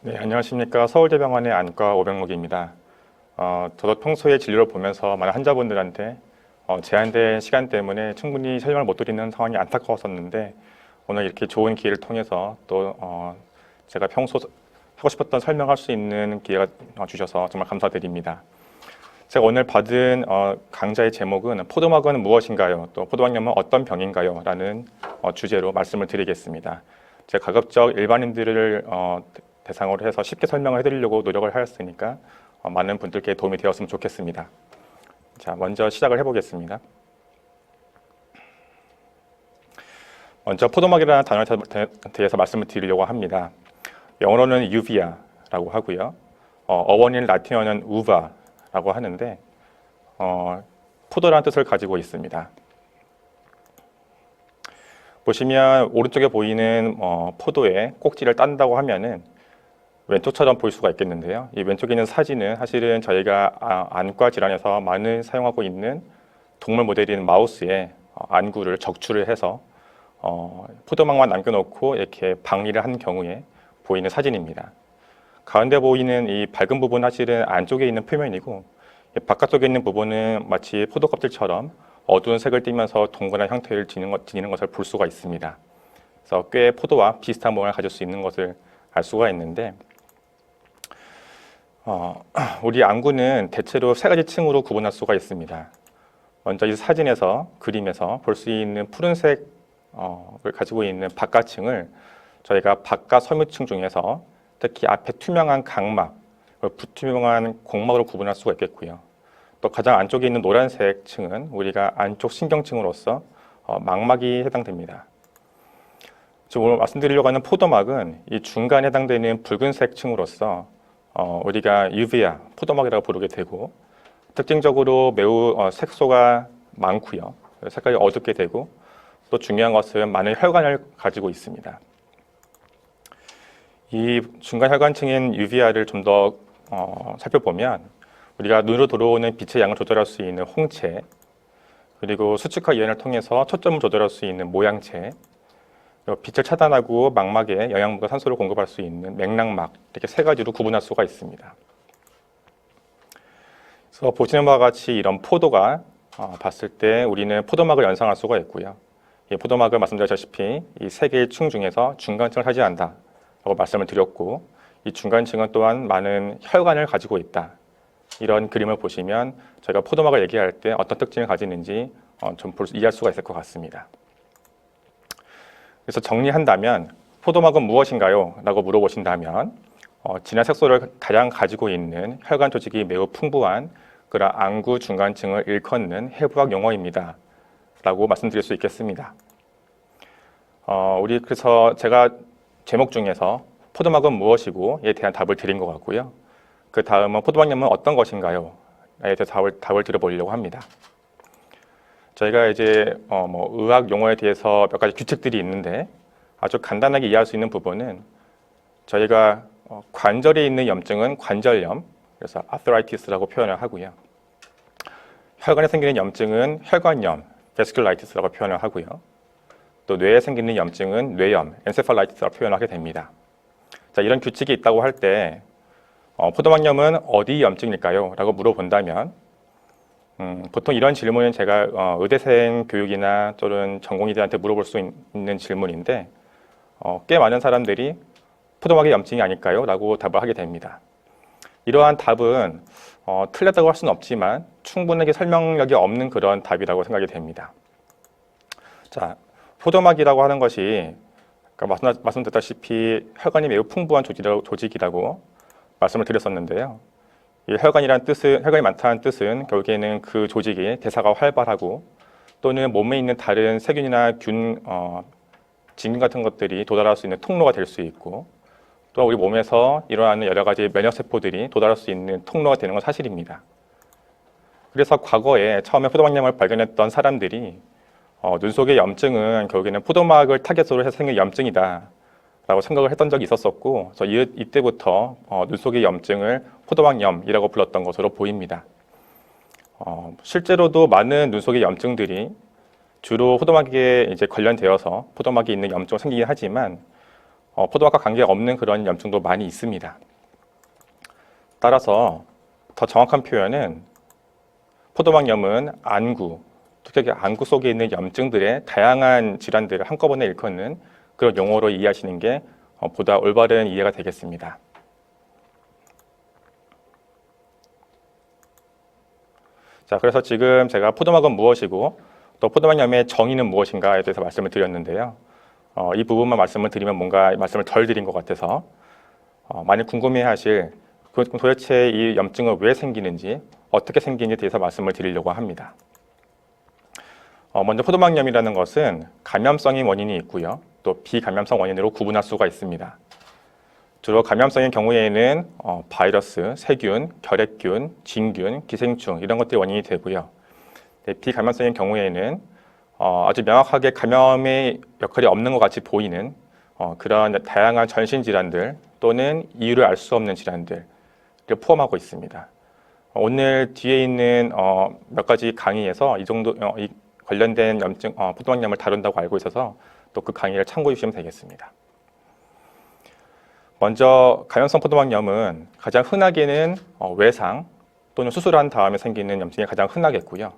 네, 안녕하십니까. 서울대병원의 안과 오병록입니다. 저도 평소에 진료를 보면서 많은 환자분들한테 제한된 시간 때문에 충분히 설명을 못 드리는 상황이 안타까웠었는데 오늘 이렇게 좋은 기회를 통해서 또 제가 평소 하고 싶었던 설명할 수 있는 기회가 주셔서 정말 감사드립니다. 제가 오늘 받은 강좌의 제목은 포도막은 무엇인가요? 또 포도막염은 어떤 병인가요? 라는 주제로 말씀을 드리겠습니다. 제가 가급적 일반인들을 대상으로 해서 쉽게 설명을 해드리려고 노력을 하였으니까 많은 분들께 도움이 되었으면 좋겠습니다. 자, 먼저 시작을 해보겠습니다. 먼저 포도막이라는 단어에 대해서 말씀을 드리려고 합니다. 영어로는 유비아라고 하고요. 어원인 라틴어는 우바라고 하는데 포도라는 뜻을 가지고 있습니다. 보시면 오른쪽에 보이는 포도의 꼭지를 딴다고 하면은 왼쪽처럼 보일 수가 있겠는데요. 이 왼쪽에 있는 사진은 사실은 저희가 안과 질환에서 많이 사용하고 있는 동물 모델인 마우스의 안구를 적출을 해서 포도막만 남겨놓고 이렇게 방리를 한 경우에 보이는 사진입니다. 가운데 보이는 이 밝은 부분은 사실은 안쪽에 있는 표면이고 바깥쪽에 있는 부분은 마치 포도 껍질처럼 어두운 색을 띠면서 동그란 형태를 지니는 것을 볼 수가 있습니다. 그래서 꽤 포도와 비슷한 모양을 가질 수 있는 것을 알 수가 있는데 우리 안구는 대체로 세 가지 층으로 구분할 수가 있습니다. 먼저 이 사진에서 그림에서 볼 수 있는 푸른색을 가지고 있는 바깥층을 저희가 바깥 섬유층 중에서 특히 앞에 투명한 각막, 부투명한 곡막으로 구분할 수가 있겠고요. 또 가장 안쪽에 있는 노란색 층은 우리가 안쪽 신경층으로서 망막이 해당됩니다. 지금 오늘 말씀드리려고 하는 포도막은 이 중간에 해당되는 붉은색 층으로서 우리가 유비아, 포도막이라고 부르게 되고 특징적으로 매우 색소가 많고요. 색깔이 어둡게 되고 또 중요한 것은 많은 혈관을 가지고 있습니다. 이 중간 혈관층인 유비아를 좀 더 살펴보면 우리가 눈으로 들어오는 빛의 양을 조절할 수 있는 홍채, 그리고 수축과 이완을 통해서 초점을 조절할 수 있는 모양채, 빛을 차단하고 망막에 영양분과 산소를 공급할 수 있는 맥락막, 이렇게 세 가지로 구분할 수가 있습니다. 그래서 보시는 바와 같이 이런 포도가 봤을 때 우리는 포도막을 연상할 수가 있고요. 이 포도막을 말씀드렸다시피 이 세 개의 층 중에서 중간층을 차지한다라고 말씀을 드렸고, 이 중간층은 또한 많은 혈관을 가지고 있다. 이런 그림을 보시면 저희가 포도막을 얘기할 때 어떤 특징을 가지는지 좀 이해할 수가 있을 것 같습니다. 그래서 정리한다면 포도막은 무엇인가요? 라고 물어보신다면 진한 색소를 다량 가지고 있는 혈관 조직이 매우 풍부한 그런 안구 중간층을 일컫는 해부학 용어입니다. 라고 말씀드릴 수 있겠습니다. 그래서 제가 제목 중에서 포도막은 무엇이고?에 대한 답을 드린 것 같고요. 그 다음은 포도막염은 어떤 것인가요? 에 대해서 답을 드려보려고 합니다. 저희가 이제 의학 용어에 대해서 몇 가지 규칙들이 있는데 아주 간단하게 이해할 수 있는 부분은 저희가 관절에 있는 염증은 관절염, 그래서 arthritis라고 표현을 하고요. 혈관에 생기는 염증은 혈관염, vasculiti스라고 표현을 하고요. 또 뇌에 생기는 염증은 뇌염, encephalitis라고 표현하게 됩니다. 자, 이런 규칙이 있다고 할 때 포도막염은 어디 염증일까요? 라고 물어본다면 보통 이런 질문은 제가 의대생 교육이나 또는 전공의들한테 물어볼 수 있는 질문인데 꽤 많은 사람들이 포도막의 염증이 아닐까요? 라고 답을 하게 됩니다. 이러한 답은 틀렸다고 할 수는 없지만 충분하게 설명력이 없는 그런 답이라고 생각이 됩니다. 자, 포도막이라고 하는 것이 말씀드렸다시피 혈관이 매우 풍부한 조직이라고 말씀을 드렸었는데요. 이 혈관이 많다는 뜻은 결국에는 그 조직이 대사가 활발하고 또는 몸에 있는 다른 세균이나 진균 같은 것들이 도달할 수 있는 통로가 될 수 있고 또 우리 몸에서 일어나는 여러 가지 면역세포들이 도달할 수 있는 통로가 되는 건 사실입니다. 그래서 과거에 처음에 포도막염을 발견했던 사람들이 눈 속의 염증은 결국에는 포도막을 타겟으로 해서 생긴 염증이다 라고 생각을 했던 적이 있었었고 그래서 이때부터 눈 속의 염증을 포도막염이라고 불렀던 것으로 보입니다. 실제로도 많은 눈 속의 염증들이 주로 포도막에 이제 관련되어서 포도막이 있는 염증이 생기긴 하지만 포도막과 관계없는 그런 염증도 많이 있습니다. 따라서 더 정확한 표현은 포도막염은 안구, 특히 안구 속에 있는 염증들의 다양한 질환들을 한꺼번에 일컫는 그런 용어로 이해하시는 게 보다 올바른 이해가 되겠습니다. 자, 그래서 지금 제가 포도막은 무엇이고 또 포도막염의 정의는 무엇인가에 대해서 말씀을 드렸는데요. 이 부분만 말씀을 드리면 뭔가 말씀을 덜 드린 것 같아서 많이 궁금해하실 도대체 이 염증은 왜 생기는지 어떻게 생기는지에 대해서 말씀을 드리려고 합니다. 먼저 포도막염이라는 것은 감염성인 원인이 있고요. 또 비감염성 원인으로 구분할 수가 있습니다. 주로 감염성인 경우에는 바이러스, 세균, 결핵균, 진균, 기생충 이런 것들이 원인이 되고요. 비감염성인 경우에는 아주 명확하게 감염의 역할이 없는 것 같이 보이는 그런 다양한 전신 질환들 또는 이유를 알 수 없는 질환들을 포함하고 있습니다. 오늘 뒤에 있는 몇 가지 강의에서 이 정도 관련된 염증, 포도막염을 다룬다고 알고 있어서 또 그 강의를 참고해 주시면 되겠습니다. 먼저 감염성 포도막염은 가장 흔하게는 외상 또는 수술한 다음에 생기는 염증이 가장 흔하겠고요.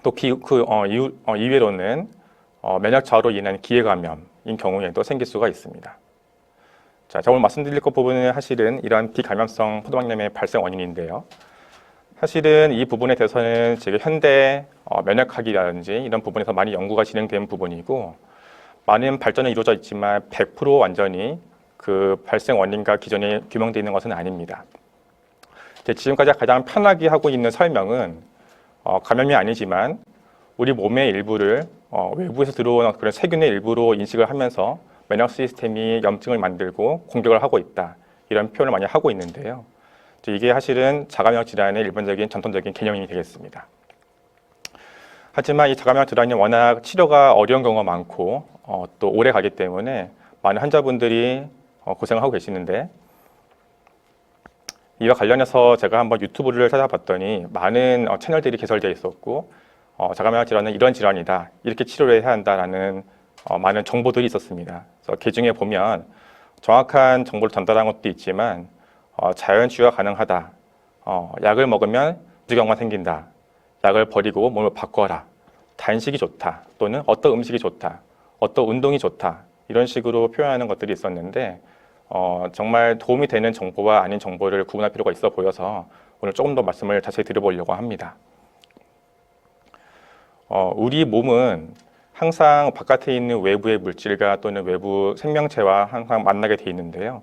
또 이외로는 면역 저하로 인한 기회감염인 경우에도 생길 수가 있습니다. 자, 오늘 말씀드릴 것 부분은 사실은 이러한 비감염성 포도막염의 발생 원인인데요. 사실은 이 부분에 대해서는 지금 현대 면역학이라든지 이런 부분에서 많이 연구가 진행된 부분이고 많은 발전이 이루어져 있지만 100% 완전히 그 발생 원인과 기전이 규명되어 있는 것은 아닙니다. 지금까지 가장 편하게 하고 있는 설명은 감염이 아니지만 우리 몸의 일부를 외부에서 들어오는 그런 세균의 일부로 인식을 하면서 면역 시스템이 염증을 만들고 공격을 하고 있다. 이런 표현을 많이 하고 있는데요. 이게 사실은 자가면역 질환의 일반적인 전통적인 개념이 되겠습니다. 하지만 이 자가면역 질환이 워낙 치료가 어려운 경우가 많고 또 오래 가기 때문에 많은 환자분들이 고생을 하고 계시는데 이와 관련해서 제가 한번 유튜브를 찾아봤더니 많은 채널들이 개설되어 있었고 자가면역 질환은 이런 질환이다 이렇게 치료를 해야 한다라는 많은 정보들이 있었습니다. 그래서 그 중에 보면 정확한 정보를 전달한 것도 있지만 자연 치유가 가능하다. 약을 먹으면 무지경만 생긴다. 약을 버리고 몸을 바꿔라. 단식이 좋다. 또는 어떤 음식이 좋다. 어떤 운동이 좋다. 이런 식으로 표현하는 것들이 있었는데 정말 도움이 되는 정보와 아닌 정보를 구분할 필요가 있어 보여서 오늘 조금 더 말씀을 자세히 드려보려고 합니다. 우리 몸은 항상 바깥에 있는 외부의 물질과 또는 외부 생명체와 항상 만나게 돼 있는데요.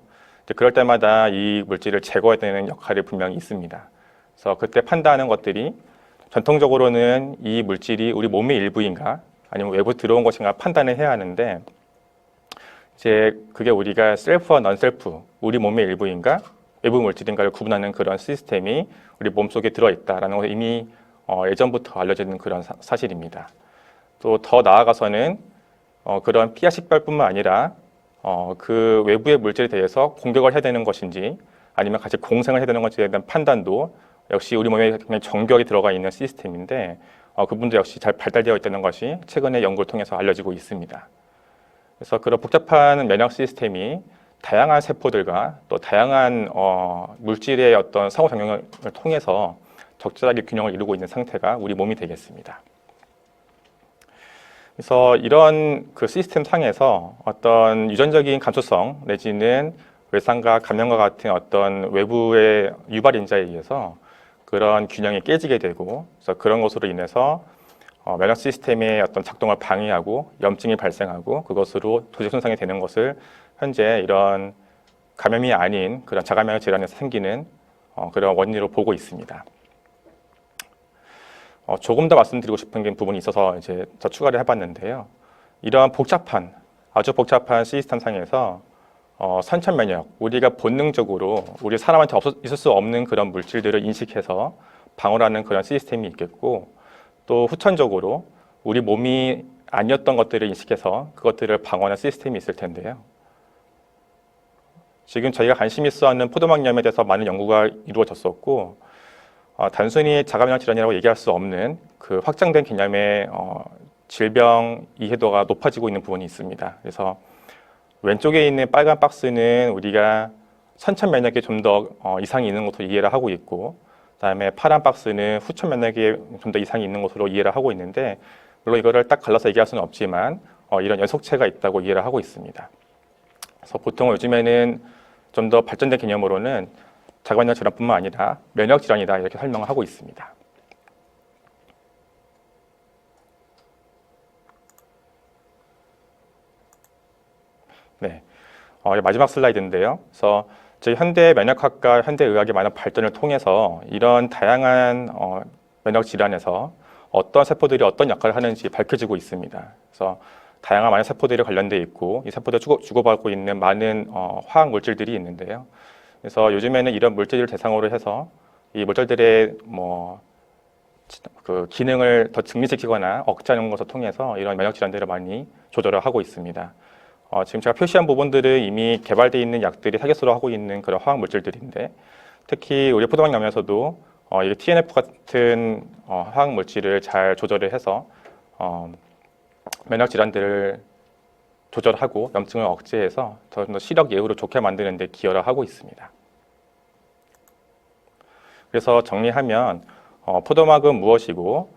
그럴 때마다 이 물질을 제거해야 되는 역할이 분명히 있습니다. 그래서 그때 판단하는 것들이 전통적으로는 이 물질이 우리 몸의 일부인가 아니면 외부 들어온 것인가 판단을 해야 하는데 이제 그게 우리가 셀프와 넌셀프, 우리 몸의 일부인가 외부 물질인가를 구분하는 그런 시스템이 우리 몸속에 들어있다라는 것을 이미 예전부터 알려진 그런 사실입니다. 또 더 나아가서는 그런 피하 식별뿐만 아니라 그 외부의 물질에 대해서 공격을 해야 되는 것인지 아니면 같이 공생을 해야 되는 것인지에 대한 판단도 역시 우리 몸에 굉장히 정교하게 들어가 있는 시스템인데 그분도 역시 잘 발달되어 있다는 것이 최근의 연구를 통해서 알려지고 있습니다. 그래서 그런 복잡한 면역 시스템이 다양한 세포들과 또 다양한 물질의 어떤 상호작용을 통해서 적절하게 균형을 이루고 있는 상태가 우리 몸이 되겠습니다. 그래서 이런 그 시스템 상에서 어떤 유전적인 감수성 내지는 외상과 감염과 같은 어떤 외부의 유발 인자에 의해서 그런 균형이 깨지게 되고 그래서 그런 것으로 인해서 면역 시스템의 어떤 작동을 방해하고 염증이 발생하고 그것으로 조직 손상이 되는 것을 현재 이런 감염이 아닌 그런 자가면역 질환에서 생기는 그런 원인으로 보고 있습니다. 조금 더 말씀드리고 싶은 부분이 있어서 이제 더 추가를 해봤는데요. 이러한 복잡한, 아주 복잡한 시스템 상에서 선천 면역, 우리가 본능적으로 우리 사람한테 있을 수 없는 그런 물질들을 인식해서 방어하는 그런 시스템이 있겠고 또 후천적으로 우리 몸이 아니었던 것들을 인식해서 그것들을 방어하는 시스템이 있을 텐데요. 지금 저희가 관심 있어 하는 포도막염에 대해서 많은 연구가 이루어졌었고 단순히 자가면역 질환이라고 얘기할 수 없는 그 확장된 개념의 질병 이해도가 높아지고 있는 부분이 있습니다. 그래서 왼쪽에 있는 빨간 박스는 우리가 선천 면역에 좀 더 이상이 있는 것으로 이해를 하고 있고, 그다음에 파란 박스는 후천 면역에 좀 더 이상이 있는 것으로 이해를 하고 있는데, 물론 이거를 딱 갈라서 얘기할 수는 없지만 이런 연속체가 있다고 이해를 하고 있습니다. 그래서 보통 요즘에는 좀 더 발전된 개념으로는 자가면역 질환뿐만 아니라 면역 질환이다 이렇게 설명을 하고 있습니다. 네, 마지막 슬라이드인데요. 그래서 저희 현대 면역학과 현대 의학의 많은 발전을 통해서 이런 다양한 면역 질환에서 어떤 세포들이 어떤 역할을 하는지 밝혀지고 있습니다. 그래서 다양한 많은 세포들이 관련돼 있고 이 세포들 주고받고 있는 많은 화학 물질들이 있는데요. 그래서 요즘에는 이런 물질을 대상으로 해서 이 물질들의 그 기능을 더 증리시키거나 억제하는 것을 통해서 이런 면역 질환들을 많이 조절을 하고 있습니다. 지금 제가 표시한 부분들은 이미 개발되어 있는 약들이 타겟으로 하고 있는 그런 화학 물질들인데, 특히 우리 포도막염에서도 이 TNF 같은 화학 물질을 잘 조절을 해서 면역 질환들을 조절하고 염증을 억제해서 더 시력 예후를 좋게 만드는 데 기여를 하고 있습니다. 그래서 정리하면 포도막은 무엇이고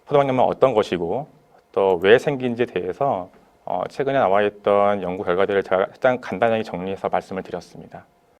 포도막염은 어떤 것이고 또 왜 생긴지에 대해서 최근에 나와 있던 연구 결과들을 제가 일단 간단하게 정리해서 말씀을 드렸습니다.